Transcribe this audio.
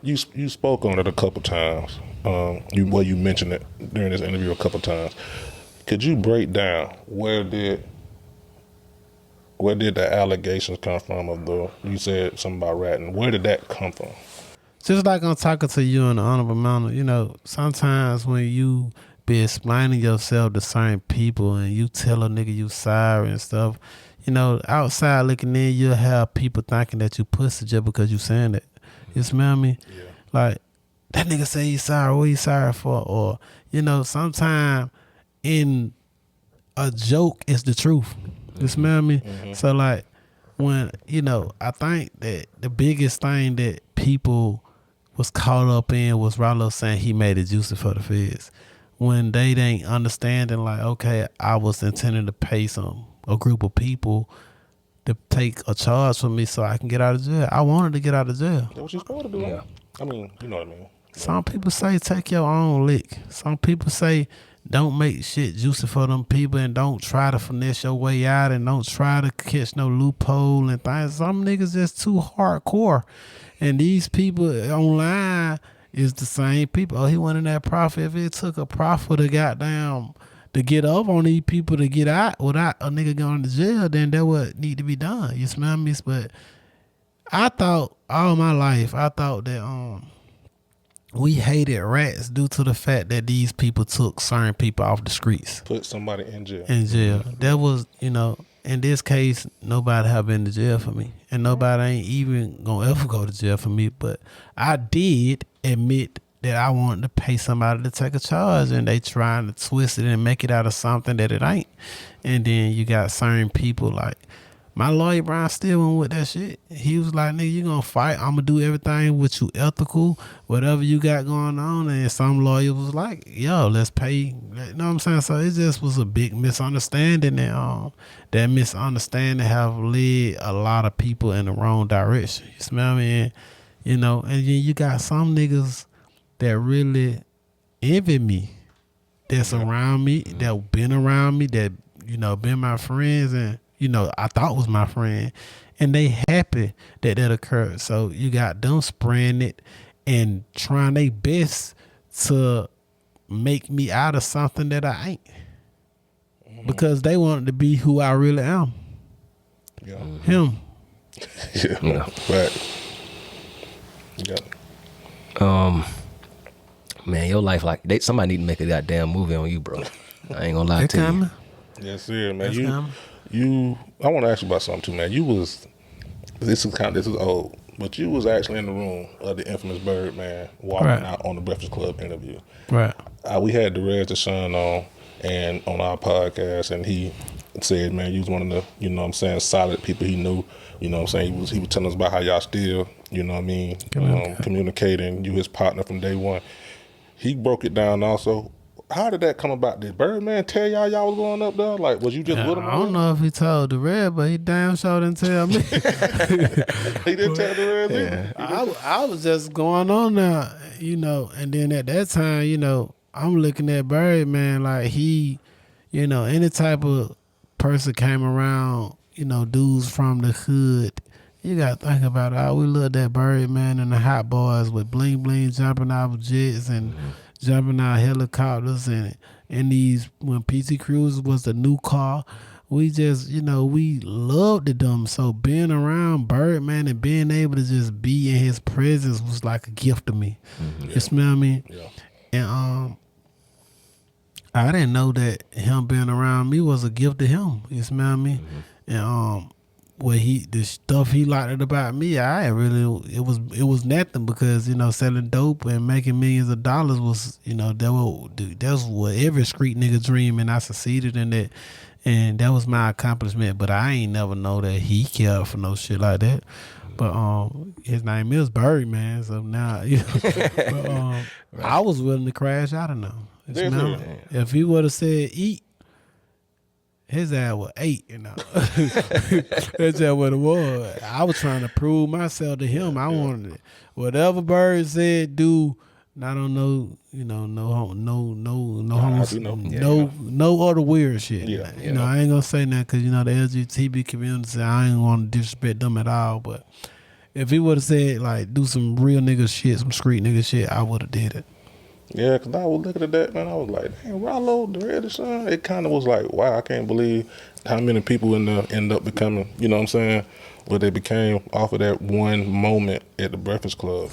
you spoke on it a couple times. You mentioned it during this interview a couple times. Could you break down where did the allegations come from you said something about ratting? Where did that come from? Just like I'm talking to you in the honorable manner, sometimes when you be explaining yourself to certain people and you tell a nigga you sorry and stuff, outside looking in, you'll have people thinking that you pussy just because you saying it. You smell me? Yeah. Like, that nigga say he's sorry, what he sorry for? Or, sometimes in a joke is the truth. You smell me? Mm-hmm. So like when, I think that the biggest thing that people was caught up in was Ralo saying he made it juicy for the feds. When they ain't understanding like, okay, I was intending to pay a group of people to take a charge from me so I can get out of jail. I wanted to get out of jail. That's what you're supposed to do. Yeah. I mean, you know what I mean. Some people say take your own lick. Some people say don't make shit juicy for them people and don't try to finesse your way out and don't try to catch no loophole and things. Some niggas just too hardcore. And these people online is the same people. Oh, he wanted that profit. If it took a profit to get up on these people to get out without a nigga going to jail, then that would need to be done. You smell me? But I thought all my life, that we hated rats due to the fact that these people took certain people off the streets. Put somebody in jail. That was, in this case, nobody have been to jail for me. And nobody ain't even gonna ever go to jail for me. But I did admit that I wanted to pay somebody to take a charge, and they trying to twist it and make it out of something that it ain't. And then you got certain people like my lawyer Brian still went with that shit. He was like, nigga, you gonna fight, I'm gonna do everything with you ethical, whatever you got going on. And some lawyer was like, yo, let's pay. You know what I'm saying? So it just was a big misunderstanding, and that misunderstanding have led a lot of people in the wrong direction. You smell me? And then you got some niggas that really envy me, that's around me, that been around me, that, been my friends and, I thought was my friend, and they happy that occurred. So you got them spraying it and trying their best to make me out of something that I ain't, because they wanted to be who I really am. Yeah. Him. Yeah. Right. Yeah. Man, your life somebody need to make a goddamn movie on you, bro. I ain't gonna lie to you. Yes, sir, man. I want to ask you about something too, man. This is old, but you was actually in the room of the infamous Birdman walking out on the Breakfast Club interview. Right. We had Derez Deshaun on our podcast, and he said, man, you was one of the, solid people he knew. He was telling us about how y'all still, communicating. You his partner from day one. He broke it down also. How did that come about? Did Birdman tell y'all was going up there? Like, was you just with him? I don't know if he told the Red, but he damn sure didn't tell me. He didn't tell the Red either. I was just going on now, and then at that time, I'm looking at Birdman like he, any type of person came around, dudes from the hood. You gotta think about it. We looked at Birdman and the Hot Boys with bling bling jumping out of jets and jumping out helicopters, and these, when PT Cruiser was the new car, we just, we loved them. So being around Birdman and being able to just be in his presence was like a gift to me. Mm-hmm. You smell me? Yeah. And I didn't know that him being around me was a gift to him. You smell me? Mm-hmm. And the stuff he liked about me, it was nothing, because selling dope and making millions of dollars was, that's what every street nigga dream, and I succeeded in that, and that was my accomplishment. But I ain't never know that he cared for no shit like that. But his name is Birdman, so now I was willing to crash out of him. If he would have said eat, his ass was 8, That's just what it was. I was trying to prove myself to him. I wanted it. Whatever Bird said, do. I don't know, no other weird shit. Yeah, I ain't gonna say that because the LGBT community, I ain't want to disrespect them at all. But If he would have said like do some real nigga shit, some street nigga shit, I would have did it. Yeah, because I was looking at that, man. I was like, damn, Ralo, the Red son. It kind of was like, wow, I can't believe how many people end up becoming, you know what I'm saying, what they became off of that one moment at the Breakfast Club.